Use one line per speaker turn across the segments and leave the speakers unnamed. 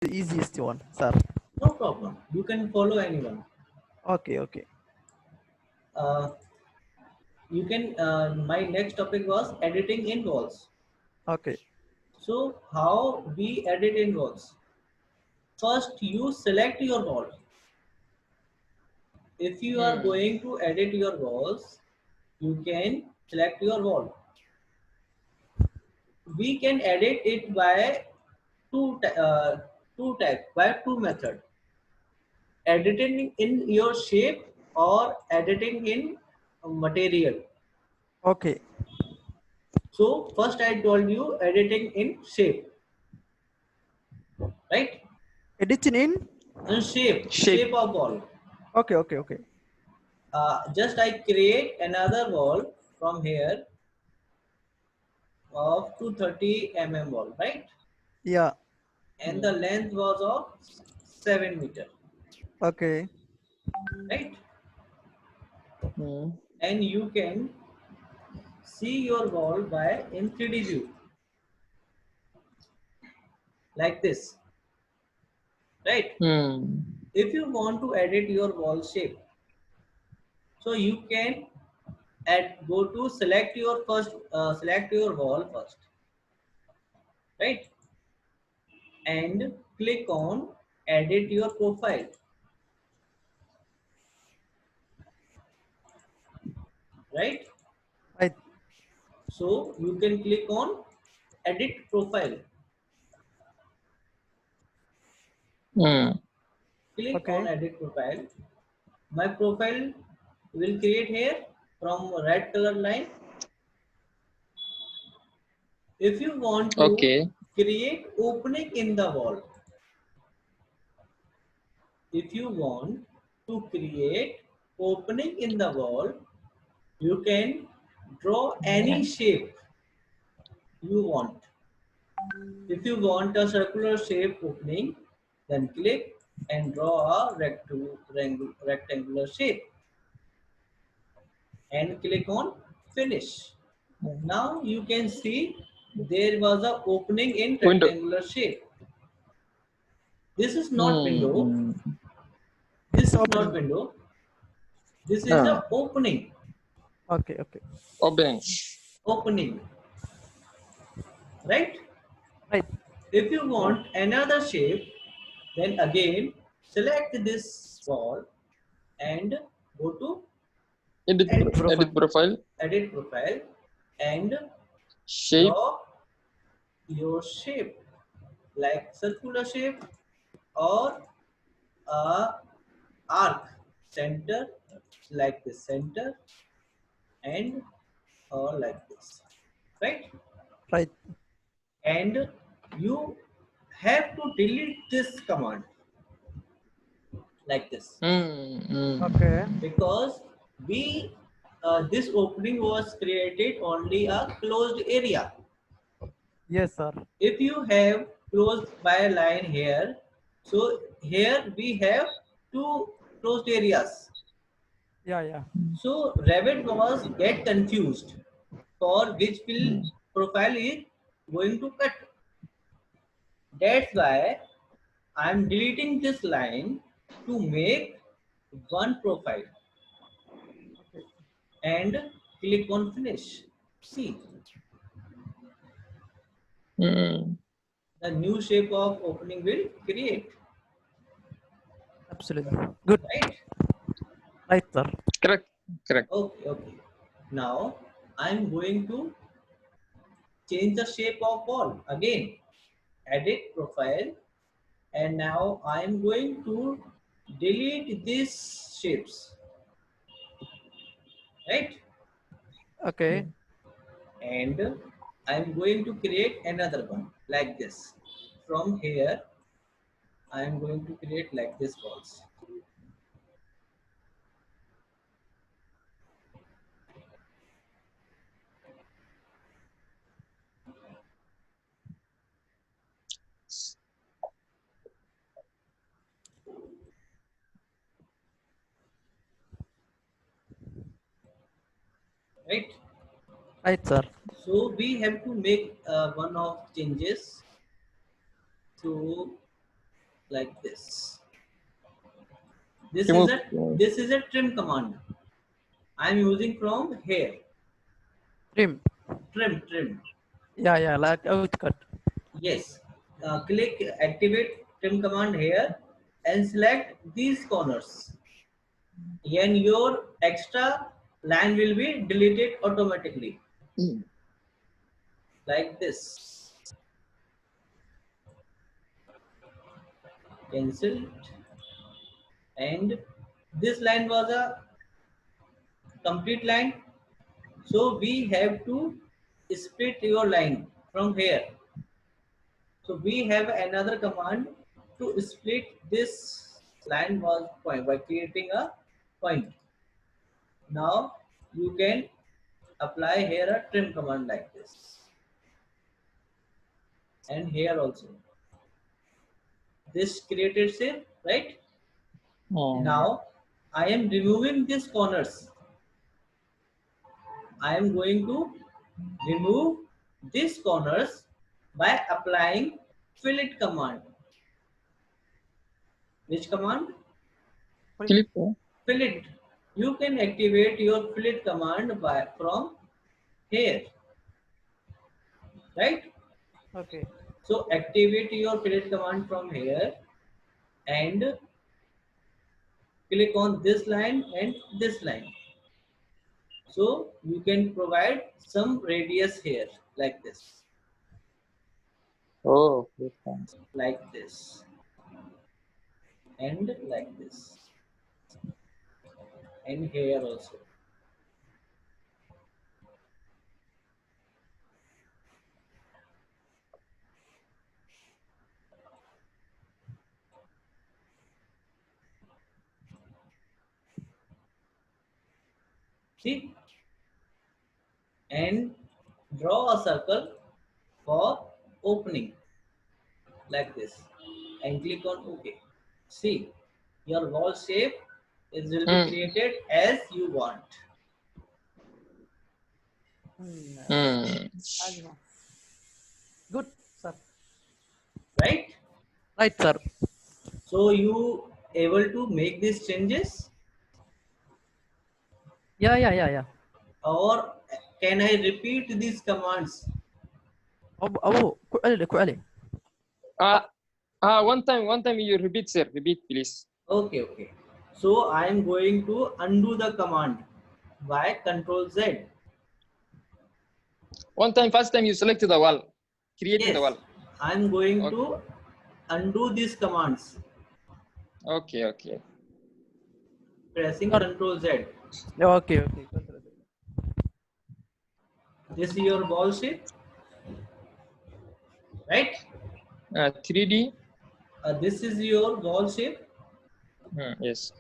the easiest one, sir.
No problem. You can follow anyone.
Okay, okay,
Uh, you can. My next topic was editing in walls.
okay.
So how we edit in walls? First, you select your wall. If you are
Hmm.
going to edit your walls, you can select your wall. We can edit it by two types, by two method: editing in your shape or editing in material.
Okay.
So first I told you editing in shape, right?
Editing in?
In
Shape.
shape of wall.
Okay, okay, okay.
Just I create another wall from here of 230 wall, right?
Yeah.
And the
Hmm.
length was of 7 meter,
Okay.
right?
Hmm.
And you can see your wall by in 3D view like this, right?
Hmm.
If you want to edit your wall shape, so you can go to select your wall first, right? And click on edit your profile, right?
Right.
So you can click on edit profile.
Hmm.
Click on
Okay.
edit profile. My profile will create here from red color line. If you want to
Okay.
create opening in the wall, if you want to create opening in the wall, you can draw any
Hmm.
shape you want. If you want a circular shape opening, then click and draw a rectangular shape and click on finish. Now you can see there was a opening in
Window.
rectangular shape. This is not
Hmm.
window.
Hmm.
This
It's
is not
opening.
window. This is
Ah.
the opening.
Okay, okay.
Opening.
Opening, right?
Right.
If you want another shape, then again select this wall and go to
Edit
Edit
profile.
profile.
edit profile and
Shape.
draw your shape like circular shape or a arc center, like this center and or like this, right?
Right.
And you have to delete this command like this,
Hmm. Hmm.
Okay.
because we this opening was created only a closed area.
Yes, sir.
If you have closed by a line here, so here we have two closed areas.
Yeah, yeah.
So Revit was get confused for which will
Hmm.
profile is going to cut. That's why I'm deleting this line to make one profile
Okay.
and click on finish. See,
Hmm.
the new shape of opening will create,
Absolutely. Good.
right?
Right, sir.
Correct. Correct.
Okay, okay. Now I'm going to change the shape of wall again. Edit profile, and now I'm going to delete these shapes, right?
Okay.
And I'm going to create another one like this. From here, I'm going to create like this walls. Right?
Right, sir.
So we have to make one of changes to like this. This
Remove.
is a trim command. I am using from here.
Trim.
Trim.
Yeah, like outcut.
Yes. Click activate trim command here and select these corners. And your extra line will be deleted automatically. Like this. Cancel it. And this line was a complete line. So we have to split your line from here. So we have another command to split this line was point by creating a point. Now you can apply here a trim command like this. And here also. This created shape, right? Now I am removing these corners. I am going to remove these corners by applying fillet command. Which command?
Clip.
Fillet. You can activate your fillet command by from here, right?
Okay.
So activate your fillet command from here and click on this line and this line. So you can provide some radius here like this,
Oh, okay.
like this, and like this, and here also. See, and draw a circle for opening like this and click on OK. See, your wall shape will be created as you want.
Good, sir.
Right?
Right, sir.
So you able to make these changes?
Yeah.
Or can I repeat these commands?
Kuali.
One time you repeat, sir. Repeat, please.
Okay. So I am going to undo the command by Control Z.
First time you select the wall, creating the wall.
I am going to undo these commands.
Okay.
Pressing Control Z.
Okay.
This is your ball shape, right?
3D.
This is your ball shape.
Yes.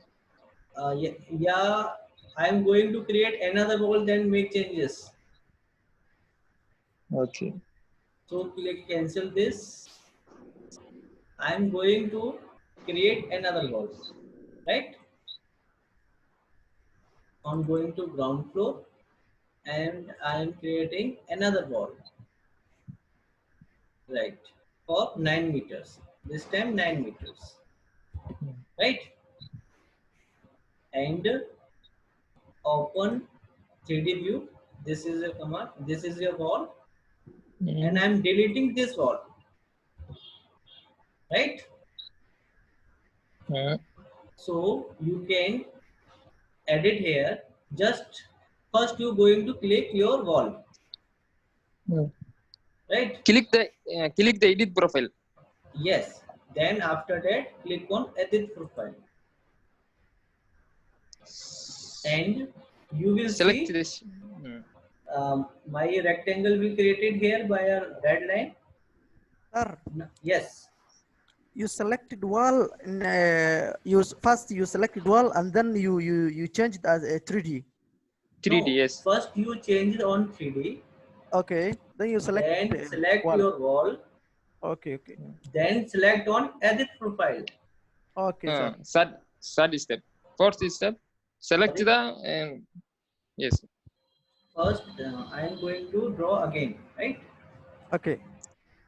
Yeah. I am going to create another ball, then make changes.
Okay.
So click cancel this. I am going to create another ball, right? I'm going to ground floor and I am creating another ball, right? For 9 meters. This time 9 meters, right? And open 3D view. This is a command. This is your ball, and I'm deleting this ball, right? So you can edit here. Just first you going to click your wall, right?
Click the edit profile.
Yes. Then after that, click on edit profile, and you will
Select
see
this.
my rectangle will created here by a red line.
Sir,
Yes.
you selected wall. First you selected wall, and then you changed as a 3D.
3D.
No,
Yes.
first you change it on 3D.
Okay. Then you select.
Then select
wall.
your wall.
Okay.
Then select on edit profile.
Okay, sir.
Third step. Fourth step. Select
Sorry?
and yes.
First, I am going to draw again, right?
Okay.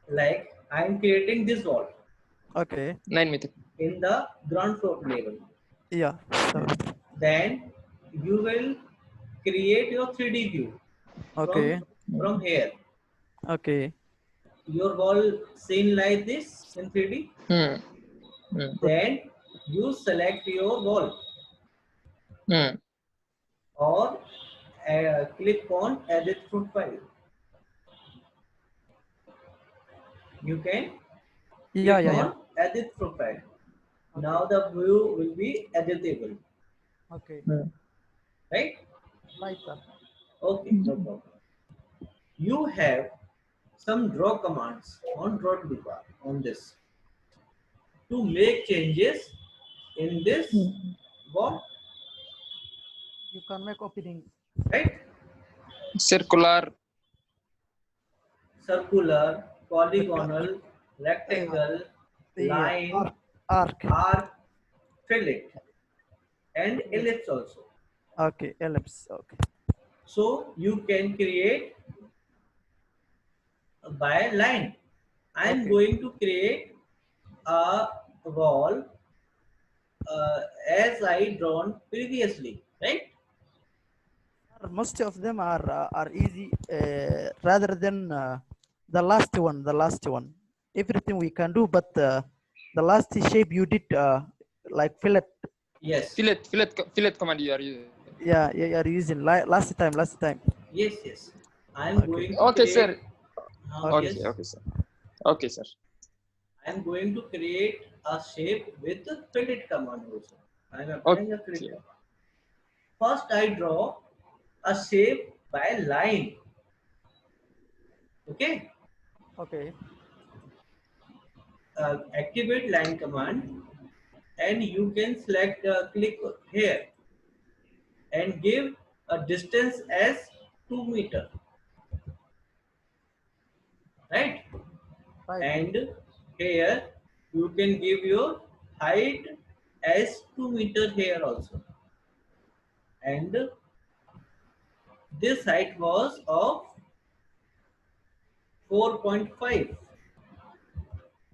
Like I am creating this wall.
Okay.
9 meter.
in the ground floor level.
Yeah. So,
Then you will create your 3D view
okay.
from here.
Okay.
Your wall seen like this in 3D.
Hmm. Hmm.
Then you select your wall
Hmm.
or click on edit profile. You can
Yeah.
click
Yeah. Yeah.
on edit profile.
Okay.
Now the view will be editable,
Okay.
Hmm.
right?
Right, sir.
Okay, no problem. You have some draw commands on draw toolbar on this to make changes in this wall,
You can make opening.
right?
Circular.
Circular,
Rectangle.
polygonal,
Yeah.
rectangle,
Yeah.
line,
Arc.
arc, fillet, and
Yes.
ellipse also.
Okay. Ellipse. Okay.
So you can create by line. I am
Okay.
going to create a wall as I drawn previously, right?
Most of them are easy rather than the last one. The last one. Everything we can do, but the last shape you did like fillet.
Yes,
Fillet command you are using.
Yeah. Yeah. You are using last time. Last time.
yes, yes. I am
Okay.
going to
Okay, sir.
create.
Okay.
Yes,
Okay, sir. Okay, sir.
I am going to create a shape with the fillet command also. I am applying a fillet
Okay.
command. First, I draw a shape by line. Okay.
Okay.
Activate line command, and you can select click here and give a distance as 2 meter, right?
Right.
And here you can give your height as 2 meter here also, and this height was of 4.5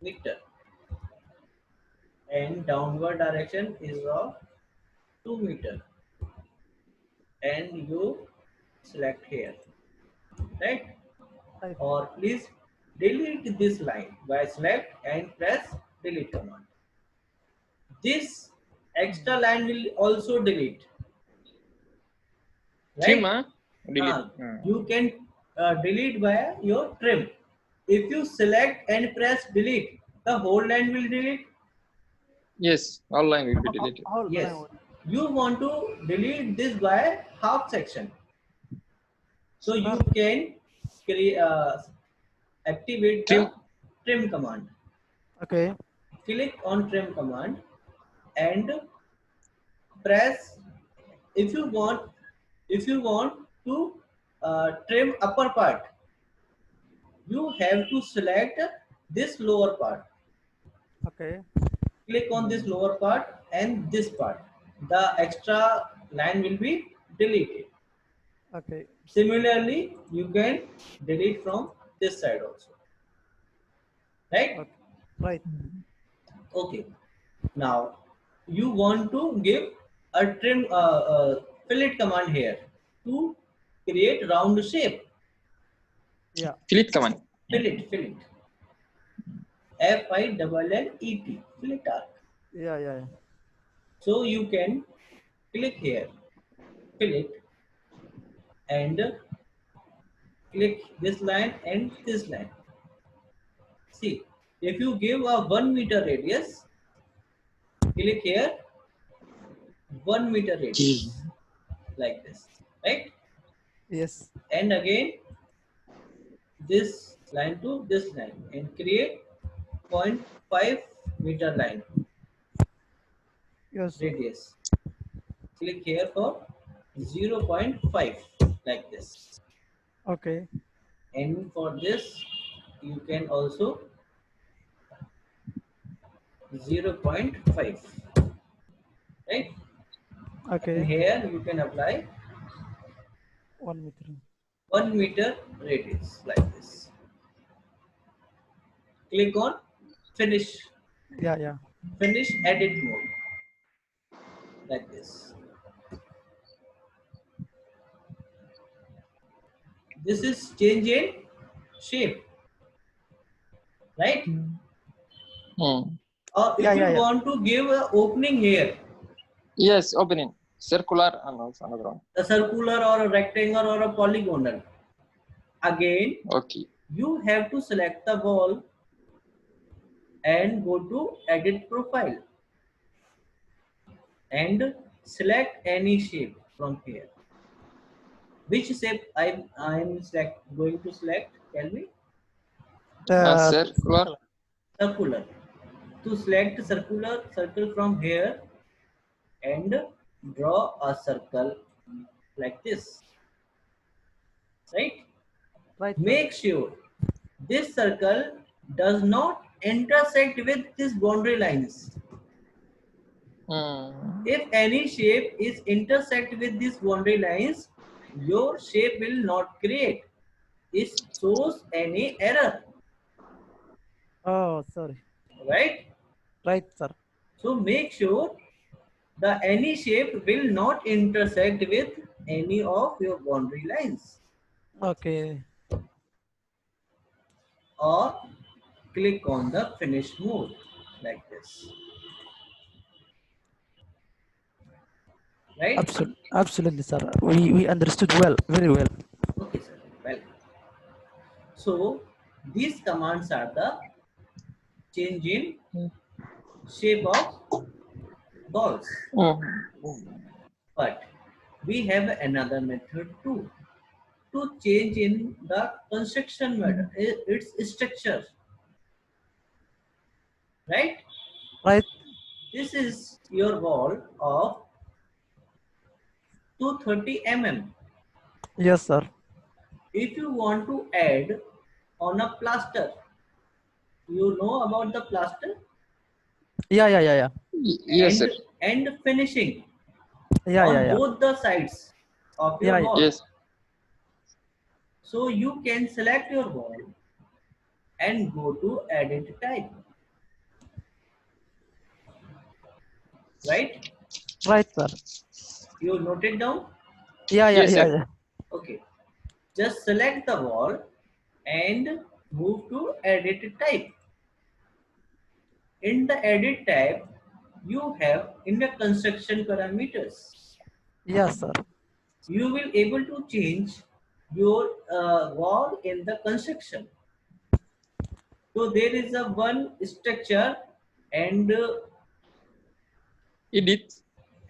meter, and downward direction is of 2 meter, and you select here, right?
Right.
Or please delete this line by select and press delete command. This extra line will also delete,
Trim,
right?
delete.
You can delete by your trim. If you select and press delete, the whole line will delete.
Yes, all line will be deleted.
Whole
Yes.
line.
You want to delete this by half section. So
Sir.
you can create, activate
Trim.
the trim command.
Okay.
Click on trim command and press. If you want to trim upper part, you have to select this lower part.
Okay.
Click on this lower part and this part. The extra line will be deleted.
Okay.
Similarly, you can delete from this side also, right?
Okay. Right.
Okay. Now you want to give a trim fillet command here to create round shape.
Yeah.
Fillet command.
Fillet. FILLET. Fillet arc.
Yeah. Yeah. Yeah.
So you can click here, fillet, and click this line and this line. See, if you give a 1 meter radius, click here 1 meter radius like this, right?
Yes.
And again this line to this line and create 0.5 meter line
Yes.
radius. Click here for 0.5 like this.
Okay.
And for this you can also 0.5, right? And
Okay.
here you can apply
1 meter.
1 meter radius like this. Click on finish
Yeah.
Finish edit mode like this. This is change in shape, right?
Hmm.
Or if you
Yeah.
want to give an opening here,
Yes, opening. Circular and also another one.
a circular or a rectangle or a polygonal, again
Okay.
you have to select the wall and go to edit profile and select any shape from here. Which shape going to select? Tell me.
Circular.
Circular. To select circular circle from here and draw a circle like this, right?
Right, sir.
Make sure this circle does not intersect with these boundary lines.
Hmm.
If any shape is intersect with these boundary lines, your shape will not create. It shows any error,
Oh, sorry.
right?
Right, sir.
So make sure the any shape will not intersect with any of your boundary lines,
Okay.
or click on the finish mode like this, right?
Absolutely, sir. We understood well, very well.
Okay, sir. Well, so these commands are the change in shape of balls.
Hmm.
But we have another method too to change in the construction method, its structure, right?
Right?
This is your wall of 230 mm.
Yes, sir.
If you want to add on a plaster, you know about the plaster
Yeah.
Yes,
and
sir.
finishing
Yeah.
on
Yeah.
both the sides of your
Yeah.
wall.
Yes.
So you can select your wall and go to edit type, right?
Right, sir.
You note it down.
Yes, sir.
Yeah.
Okay, just select the wall and move to edit type. In the edit tab, you have in the construction parameters.
Yes, sir.
You will able to change your wall in the construction. So there is a one structure and
Edit.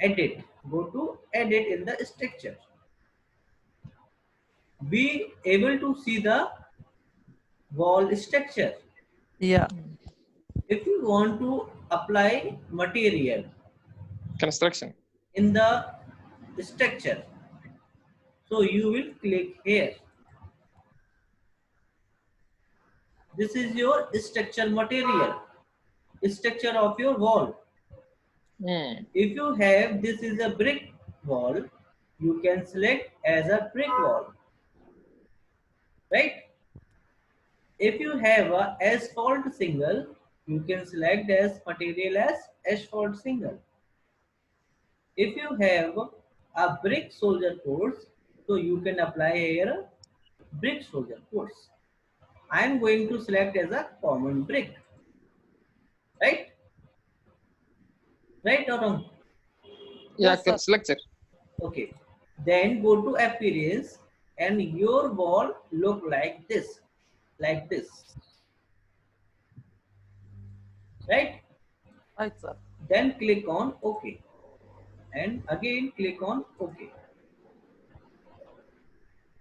edit. Go to edit in the structure. Be able to see the wall structure.
Yeah.
If you want to apply material
Construction.
in the structure, so you will click here. This is your structure material, structure of your wall.
Hmm.
If you have this is a brick wall, you can select as a brick wall, right? If you have a asphalt single, you can select as material as asphalt single. If you have a brick soldier course, so you can apply here brick soldier course. I am going to select as a common brick, right? Right or wrong?
Yeah,
Yes, sir.
select, sir.
Okay. Then go to appearance and your wall look like this, right?
Right, sir.
Then click on OK and again click on OK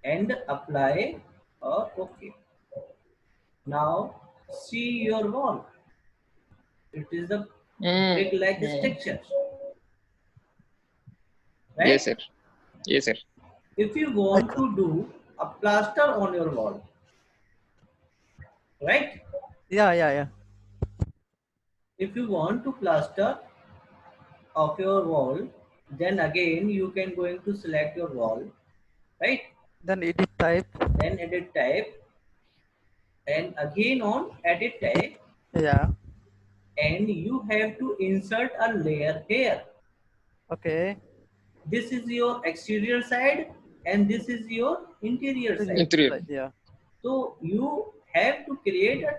and apply or OK. Now see your wall. It is a
Hmm.
brick like
Hmm.
structure,
Yes,
right?
sir. Yes, sir.
If you
Right,
want
sir.
to do a plaster on your wall, right?
Yeah.
If you want to plaster of your wall, then again you can going to select your wall, right?
Then edit type.
Then edit type and again on edit type
Yeah.
and you have to insert a layer here.
Okay.
This is your exterior side and this is your interior side.
Interior.
Side, yeah.
So you have to create a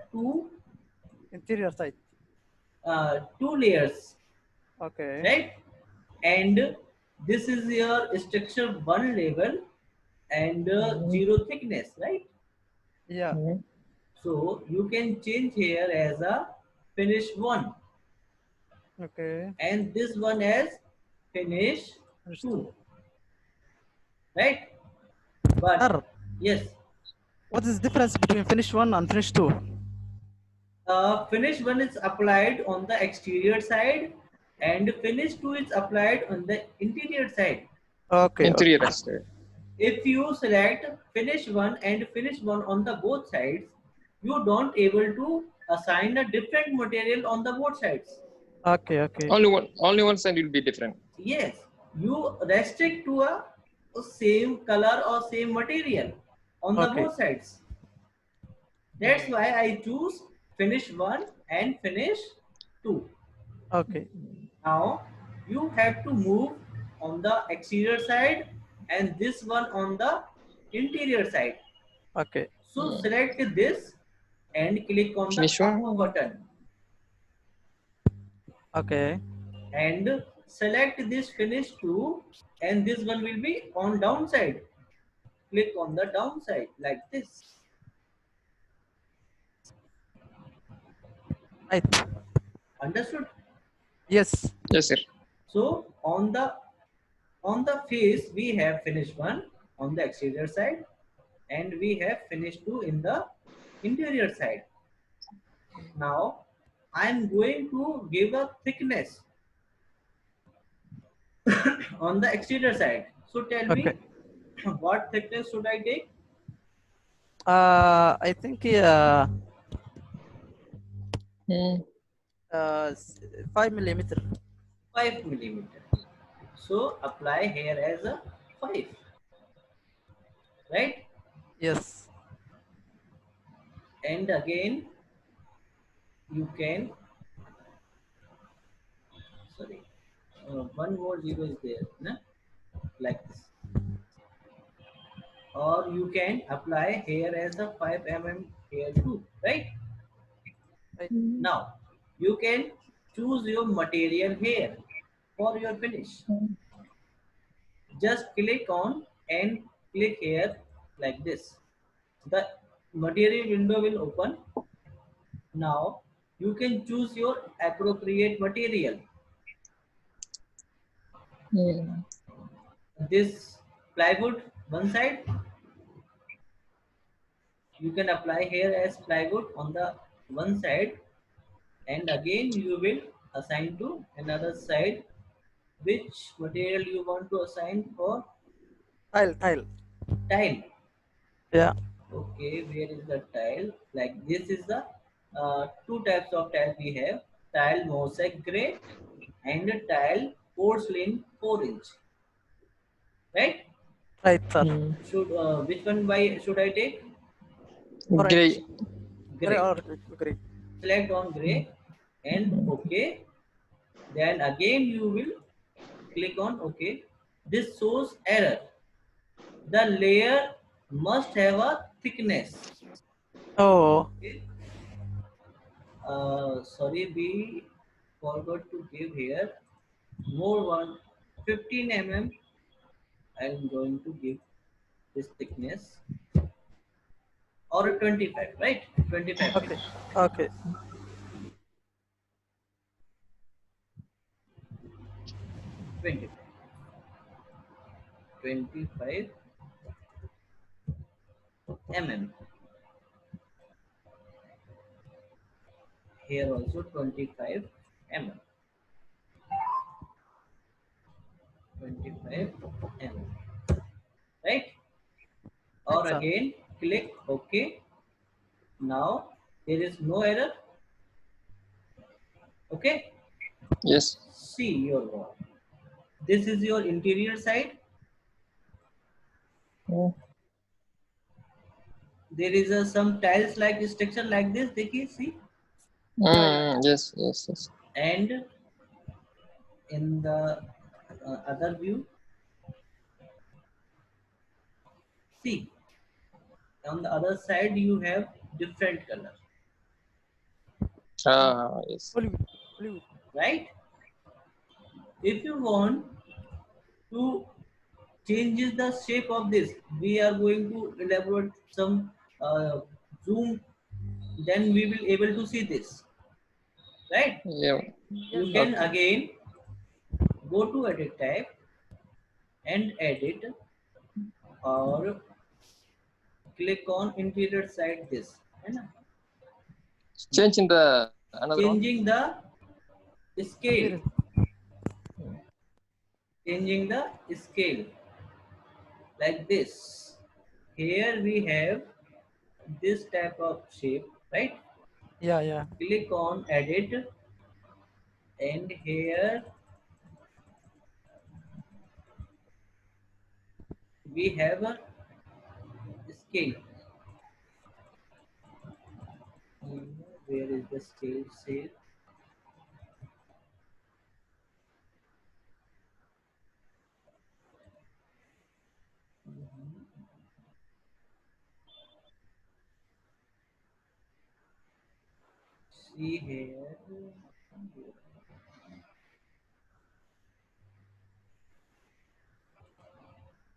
Interior side.
two layers,
Okay.
right? And this is your structure one level and zero thickness, right?
Yeah.
So you can change here as a finish one
Okay.
and this one as finish
Understood.
two, right? But
Sir,
yes,
what is the difference between finish one and finish two?
finish one is applied on the exterior side and finish two is applied on the interior side.
Okay. Okay.
Interior exterior.
If you select finish one and finish one on the both sides, you don't able to assign a different material on the both sides.
Okay. Okay.
Only one side will be different.
Yes, you restrict to a same color or same material on the
Okay.
both sides. That's why I choose finish one and finish two.
Okay.
Now you have to move on the exterior side and this one on the interior side.
Okay.
So select this and click on the
Finish
upper
one.
button
Okay.
and select this finish to and this one will be on downside. Click on the downside like this.
Right.
Understood?
Yes.
Yes, sir.
So on the face we have finish one on the exterior side and we have finish two in the interior side. Now I'm going to give a thickness on the exterior side. So tell
Okay.
me what thickness should I take?
I think 5 millimeter.
5 millimeter. So apply here as a 5, right?
Yes.
And again you can, sorry, one more zero is there, na? Like this. Or you can apply here as a 5 mm here too, right?
Right.
Now you can choose your material here for your finish. Just click on and click here like this. The material window will open. Now you can choose your appropriate material. This plywood one side, you can apply here as plywood on the one side and again you will assign to another side which material you want to assign for
Tile. Tile.
tile.
Yeah.
Okay, where is the tile? Like this is the two types of tile we have: tile mosaic gray and tile porcelain 4 inch. Right?
Right, sir.
Should which one by should I take?
Orange.
Gray.
Gray
Gray.
or green.
Select on gray and okay. Then again you will click on okay. This shows error. The layer must have a thickness.
Oh.
Okay. Sorry, we forgot to give here more one 15 mm. I'm going to give this thickness or a 25, right? 25
Okay.
mm.
Okay.
25. 25 mm. Here also 25 mm. 25 mm. Right?
Right,
Or
sir.
again click OK. Now there is no error. Okay.
Yes.
See your wall. This is your interior side. There is some tiles like structure like this. देखिए, see.
Yes, yes, yes.
And in the other view, see, on the other side you have different color,
Yes.
Fluid. Fluid.
right? If you want to change the shape of this, we are going to elaborate some zoom, then we will able to see this, right?
Yeah.
Yes,
You
sir.
can
Okay.
again go to edit type and edit, or click on interior side this, है ना?
Changing the another one.
Changing the scale,
Appearance.
changing the scale like this. Here we have this type of shape, right?
Yeah, yeah.
Click on edit, and here we have a scale. Where is the scale? Save. See here,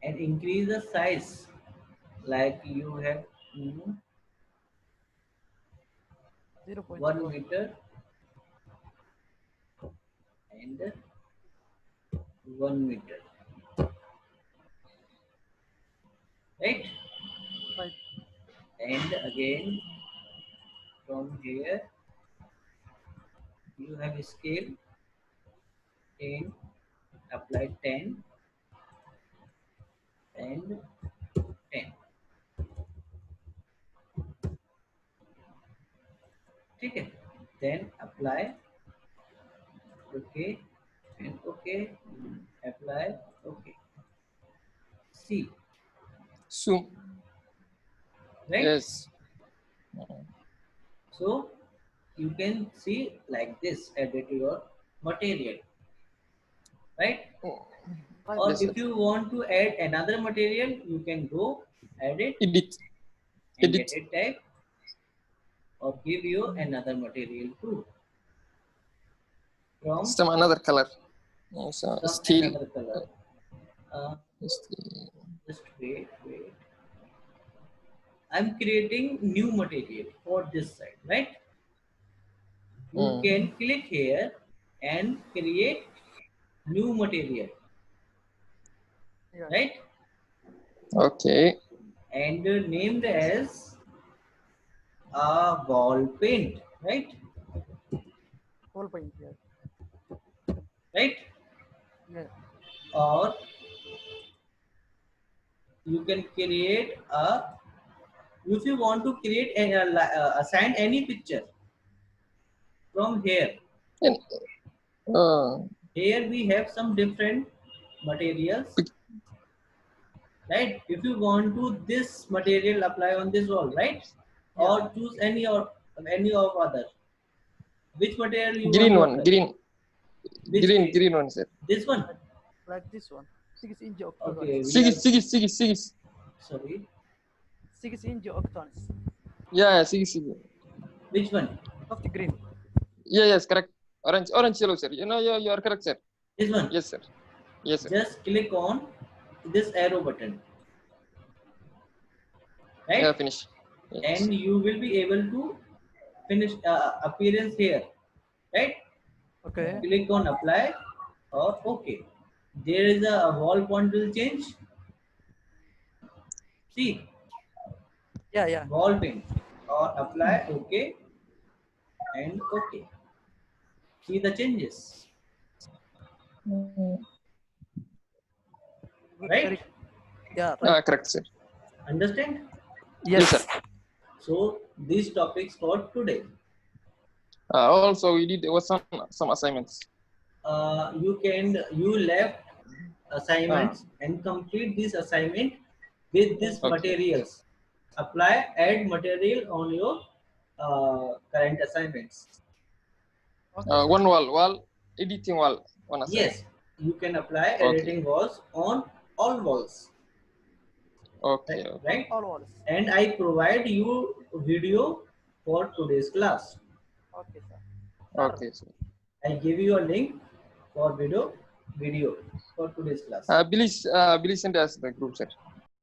and increase the size like you have 1
0.1.
meter and 1 meter, right?
Right.
And again from here you have a scale 10, apply 10 and 10. Okay, then apply, okay, and okay, apply, okay. See,
Zoom.
right?
Yes.
So you can see like this, edit your material, right?
Right.
Or
Yes, sir.
if you want to add another material, you can go edit
Edit.
and
Edit.
edit type, or give you another material too from
Some another color. So
some
steel.
another color.
Steel.
Just wait. I'm creating new material for this side, right? You can click here and create new material,
Yeah.
right?
Okay.
And named as a wall paint, right?
Whole point. Yeah.
Right?
Yeah.
Or you can create a, if you want to create assign any picture from here.
And
Here we have some different materials, right? If you want to this material apply on this wall, right?
Yeah.
Or choose any of other. Which material you want
green
to
one.
apply?
Green.
Which
Green one, sir.
this one?
Like this one. 6-inch octagons.
Okay, we
Sigis,
are
sigis, sigis, sigis.
sorry.
6-inch octagons.
Yeah, sigis, sigis.
Which one?
Soft green.
Yeah, yes, correct. Orange yellow, sir. You know, you are correct, sir.
This one.
Yes, sir. Yes, sir.
Just click on this arrow button,
Yeah,
right?
finish. Yes.
And you will be able to finish appearance here, right?
Okay.
Click on apply or okay. There is a wall point will change. See,
Yeah, yeah.
wall paint or apply okay and okay. See the changes,
Good.
right?
Very. Yeah. Right.
Correct, sir.
Understand?
Yes,
Yes.
sir.
So these topics for today.
Also, we did some assignments.
You left assignments and complete this assignment with these
Okay.
materials. Apply, add material on your current assignments.
Okay,
One wall, editing wall. One side.
Yes, you can apply
Okay.
editing walls on all walls,
Okay.
right?
Okay.
Right?
all walls.
And I provide you video for today's class.
Okay, sir. Sir,
Okay, sir.
I give you a link for video for today's class.
Please send us the group, sir.